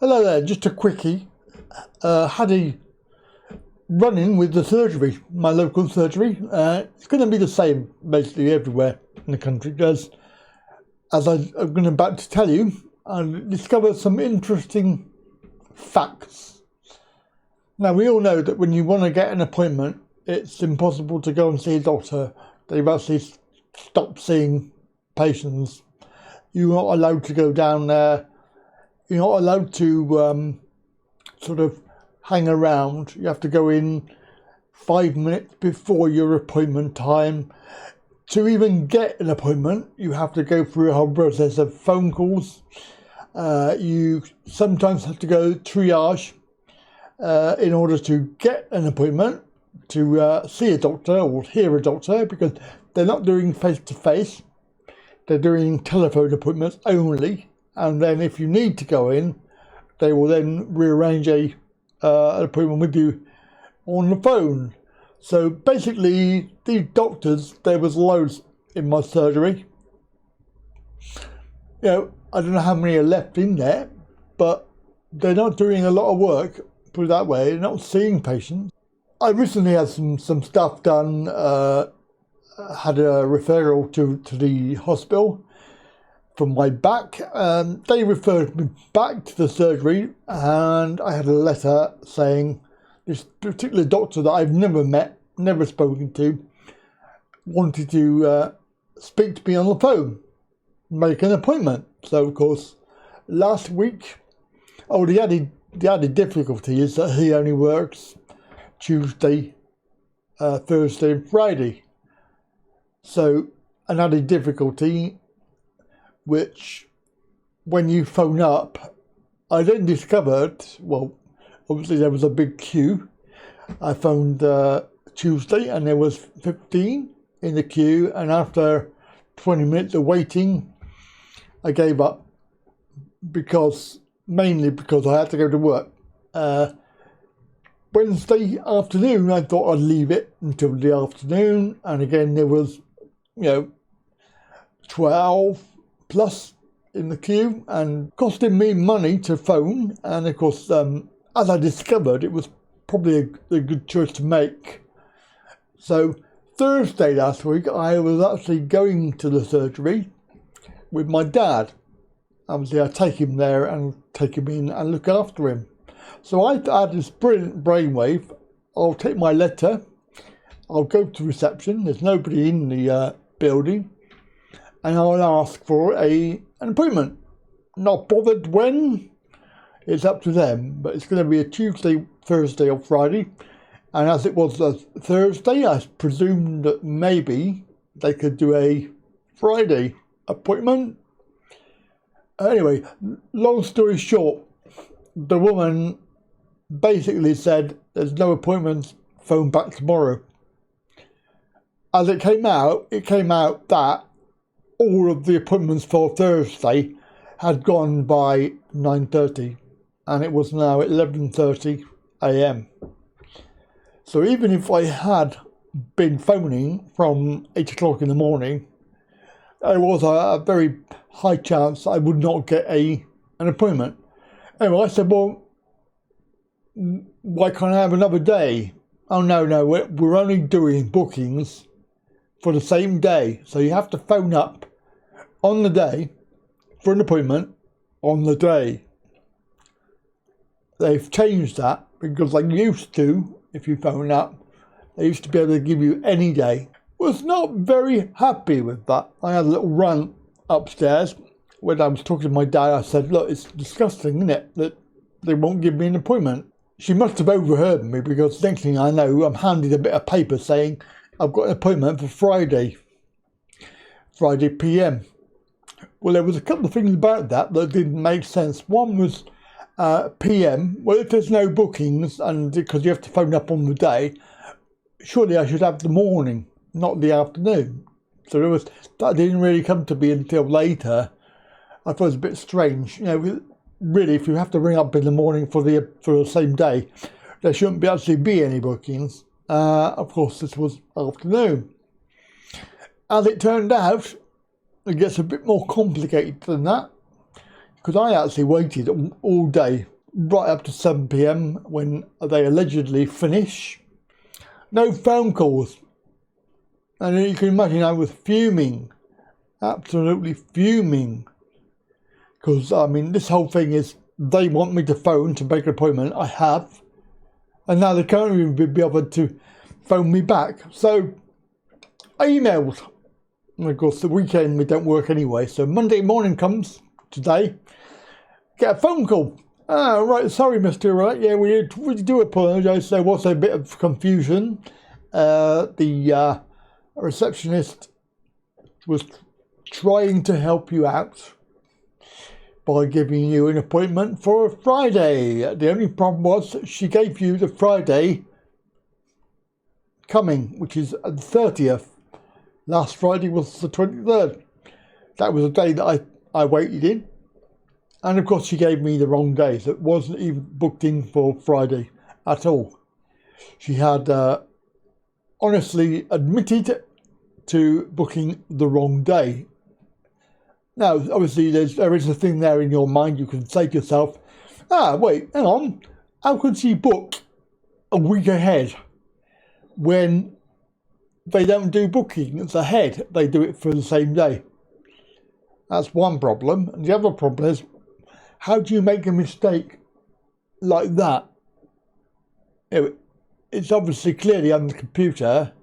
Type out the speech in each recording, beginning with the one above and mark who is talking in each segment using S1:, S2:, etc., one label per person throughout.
S1: Hello there, just a quickie. Had a run-in with the surgery, my local surgery. It's going to be the same basically everywhere in the country, because as I'm about to tell you, I discovered some interesting facts. Now, we all know that when you want to get an appointment, it's impossible to go and see a doctor. They've actually stopped seeing patients. You're not allowed to go down there. You're not allowed to sort of hang around. You have to go in 5 minutes before your appointment time. To even get an appointment, you have to go through a whole process of phone calls. You sometimes have to go triage in order to get an appointment to see a doctor or hear a doctor, because they're not doing face-to-face. They're doing telephone appointments only. And then if you need to go in, they will then rearrange an appointment with you on the phone. So basically, these doctors, there was loads in my surgery. You know, I don't know how many are left in there, but they're not doing a lot of work, put it that way. They're not seeing patients. I recently had some stuff done, had a referral to the hospital from my back. They referred me back to the surgery, and I had a letter saying this particular doctor that I've never met, never spoken to, wanted to speak to me on the phone, make an appointment. So of course, last week, the added difficulty is that he only works Tuesday, Thursday and Friday. So an added difficulty, which when you phone up, I then discovered, well, obviously there was a big queue. I phoned Tuesday and there was 15 in the queue, and after 20 minutes of waiting, I gave up, mainly because I had to go to work. Wednesday afternoon, I thought I'd leave it until the afternoon, and again there was, 12 plus in the queue, and costing me money to phone. And of course, as I discovered, it was probably a good choice to make. So Thursday last week, I was actually going to the surgery with my dad. Obviously, I take him there and take him in and look after him. So I had this brilliant brainwave. I'll take my letter, I'll go to reception, there's nobody in the building, and I'll ask for an appointment. Not bothered when, it's up to them, but it's going to be a Tuesday, Thursday or Friday. And as it was a Thursday, I presumed that maybe they could do a Friday appointment. Anyway, long story short, the woman basically said, there's no appointments, phone back tomorrow. As it came out that all of the appointments for Thursday had gone by 9:30, and it was now 11:30 a.m. So even if I had been phoning from 8 o'clock in the morning, there was a very high chance I would not get an appointment. Anyway, I said, well, why can't I have another day? Oh, no, we're only doing bookings for the same day. So you have to phone up on the day for an appointment on the day. They've changed that, because like used to, if you phone up, they used to be able to give you any day. Was not very happy with that. I had a little run upstairs. When I was talking to my dad, I said, look, it's disgusting, isn't it, that they won't give me an appointment. She must have overheard me, because next thing I know, I'm handed a bit of paper saying I've got an appointment for Friday PM. Well, there was a couple of things about that didn't make sense. One was PM. Well, if there's no bookings, and because you have to phone up on the day, surely I should have the morning, not the afternoon. So that didn't really come to me until later. I thought it was a bit strange. Really, if you have to ring up in the morning for the same day, there shouldn't actually be any bookings. Of course, this was afternoon. As it turned out, it gets a bit more complicated than that. because I actually waited all day, right up to 7 p.m. when they allegedly finish. No phone calls. And you can imagine I was fuming, absolutely fuming. Because, I mean, this whole thing is, they want me to phone to make an appointment. I have. And now they can't even be bothered to phone me back. So, I emailed. And of course, the weekend we don't work anyway. So, Monday morning comes today. Get a phone call. Ah, right, sorry, Mr. Wright. Yeah, we do apologise. There was a bit of confusion. The receptionist was trying to help you out by giving you an appointment for a Friday. The only problem was she gave you the Friday coming, which is the 30th. Last Friday was the 23rd. That was the day that I waited in. And of course she gave me the wrong day, so it wasn't even booked in for Friday at all. She had honestly admitted to booking the wrong day. Now, obviously, there is a thing there in your mind. You can say to yourself, wait, hang on. How could she book a week ahead when they don't do bookings ahead? They do it for the same day. That's one problem. And the other problem is, how do you make a mistake like that? It's obviously clearly on the computer.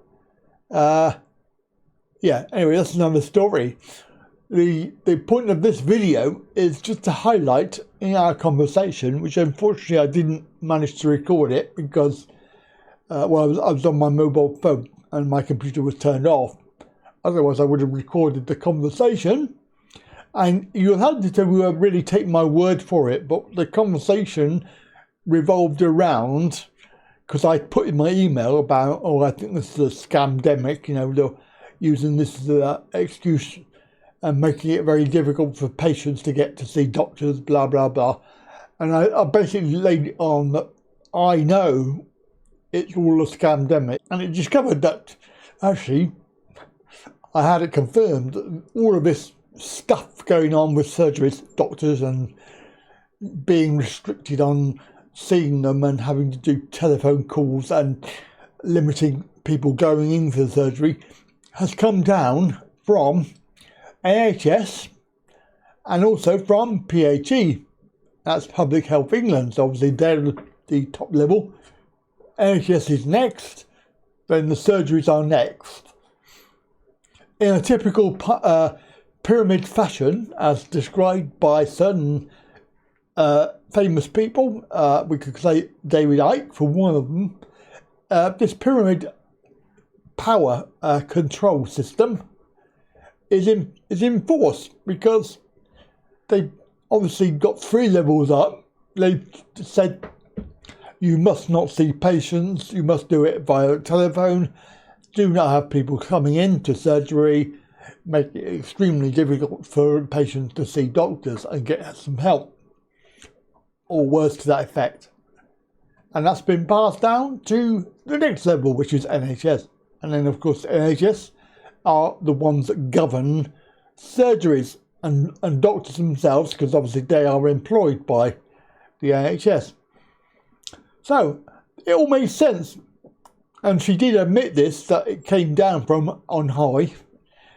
S1: Yeah, anyway, that's another story. The point of this video is just to highlight in our conversation, which unfortunately I didn't manage to record it because, I was on my mobile phone and my computer was turned off. Otherwise, I would have recorded the conversation. And you'll have to really take my word for it, but the conversation revolved around, because I put in my email about, I think this is a scamdemic, they're using this as an excuse and making it very difficult for patients to get to see doctors, blah, blah, blah. And I basically laid it on that I know it's all a scamdemic. And it discovered that, actually, I had it confirmed that all of this stuff going on with surgeries, doctors, and being restricted on seeing them and having to do telephone calls and limiting people going in for surgery has come down from NHS and also from PHE. That's Public Health England. So obviously they're the top level. NHS is next, then the surgeries are next. In a typical pyramid fashion, as described by certain famous people, we could say David Icke for one of them, this pyramid power control system is in force because they obviously got 3 levels up. They said you must not see patients, you must do it via telephone, do not have people coming into surgery, make it extremely difficult for patients to see doctors and get some help, or worse to that effect. And that's been passed down to the next level, which is NHS. And then, of course, NHS are the ones that govern surgeries and doctors themselves, because obviously they are employed by the NHS. So, it all makes sense. And she did admit this, that it came down from on high.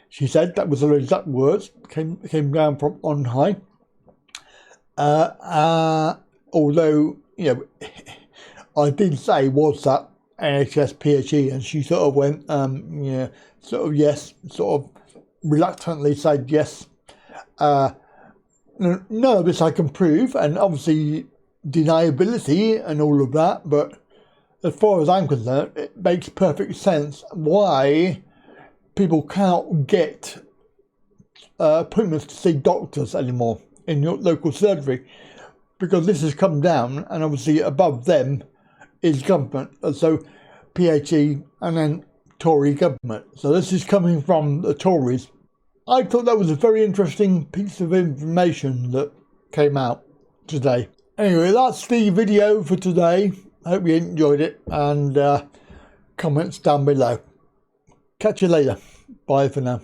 S1: She said, that was her exact words, came down from on high. Although, I did say, was that NHS PHE? And she sort of went, yes, sort of reluctantly said yes. None of this I can prove, and obviously deniability and all of that, but as far as I'm concerned, it makes perfect sense why people cannot get appointments to see doctors anymore in your local surgery, because this has come down, and obviously above them is government, so PHE and then Tory government. So this is coming from the Tories. I thought that was a very interesting piece of information that came out today. Anyway, that's the video for today. I hope you enjoyed it, and comments down below. Catch you later. Bye for now.